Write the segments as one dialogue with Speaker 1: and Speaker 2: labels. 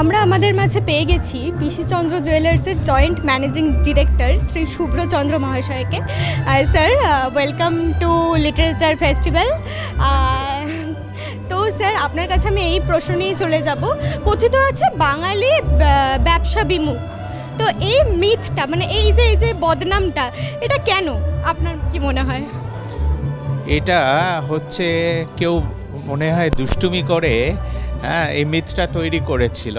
Speaker 1: আমরা আমাদের মাঝে পেয়ে গেছি পিসিচন্দ্র জুয়েলার্সের জয়েন্ট ম্যানেজিং ডিরেক্টর শ্রী শুভ্রচন্দ্র মহাশয়কে। Sir, welcome to literature festival. তো স্যার, আপনার কাছে আমি এই প্রশ্ন নিয়ে চলে যাব। কথিত আছে বাঙালি ব্যবসা বিমুখ, তো এই মিথটা মানে এই যে বদনামটা, এটা কেন আপনার কি মনে হয়?
Speaker 2: এটা হচ্ছে কেউ মনে হয় দুষ্টুমি করে এই মিথটা তৈরি করেছিল।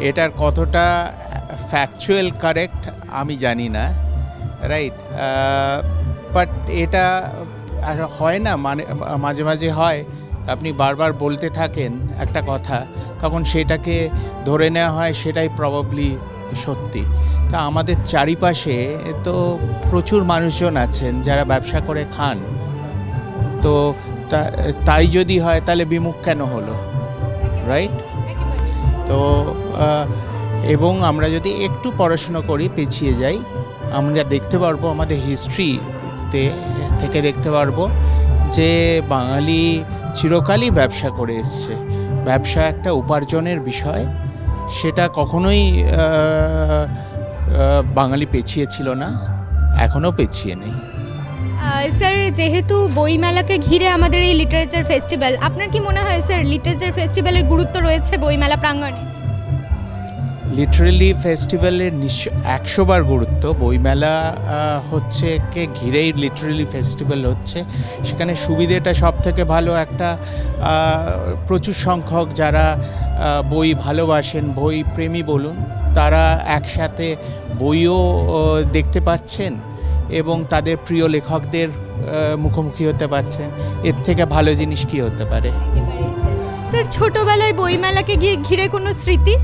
Speaker 2: এটার কতটা ফ্যাকচুয়াল কারেক্ট আমি জানি না, রাইট? বাট এটা হয় না, মানে মাঝে মাঝে হয়, আপনি বারবার বলতে থাকেন একটা কথা, তখন সেটাকে ধরে নেওয়া হয় সেটাই প্রবাবলি সত্যি। তা আমাদের চারিপাশে তো প্রচুর মানুষজন আছেন যারা ব্যবসা করে খান, তো তাই যদি হয় তাহলে বিমুখ কেন হলো, রাইট? তো এবং আমরা যদি একটু পড়াশুনো করি, পিছিয়ে যাই, আমরা দেখতে পারবো, আমাদের হিস্ট্রিতে থেকে দেখতে পারবো যে বাঙালি চিরকালই ব্যবসা করে এসছে। ব্যবসা একটা উপার্জনের বিষয়, সেটা কখনোই বাঙালি পেছিয়ে ছিল না, এখনও পেছিয়ে নেই।
Speaker 1: স্যার, যেহেতু বইমেলাকে ঘিরে আমাদের এই লিটারেচার ফেস্টিভ্যাল, আপনার কি মনে হয় স্যার লিটারেচার ফেস্টিভ্যালের গুরুত্ব রয়েছে বইমেলা প্রাঙ্গণে?
Speaker 2: লিটারেলি ফেস্টিভ্যালের 100 বার গুরুত্ব। বইমেলা হচ্ছে কে ঘিরেই লিটারেলি ফেস্টিভ্যাল হচ্ছে। সেখানে সুবিধেটা সব থেকে ভালো, একটা প্রচুর সংখ্যক যারা বই ভালোবাসেন, বই প্রেমী বলুন, তারা একসাথে বইও দেখতে পাচ্ছেন এবং তাদের প্রিয় লেখকদের মুখোমুখি হতে পারছেন। এর থেকে ভালো জিনিস কী হতে পারে?
Speaker 1: স্যার, ছোটোবেলায় বইমেলাকে গিয়ে ঘিরে কোনো স্মৃতি?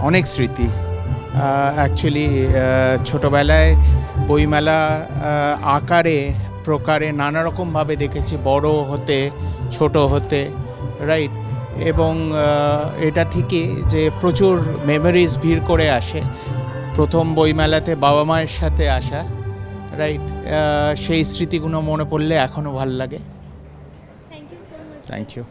Speaker 2: অনেক স্মৃতি। অ্যাকচুয়ালি ছোটোবেলায় বইমেলা আকারে প্রকারে নানা রকমভাবে দেখেছি, বড় হতে, ছোট হতে, রাইট? এবং এটা ঠিকই যে প্রচুর মেমোরিজ ভিড় করে আসে। প্রথম বইমেলাতে বাবা মায়ের সাথে আসা, রাইট? সেই স্মৃতিগুলো মনে পড়লে এখনও ভালো লাগে।
Speaker 1: Thank you so much.
Speaker 2: Thank you.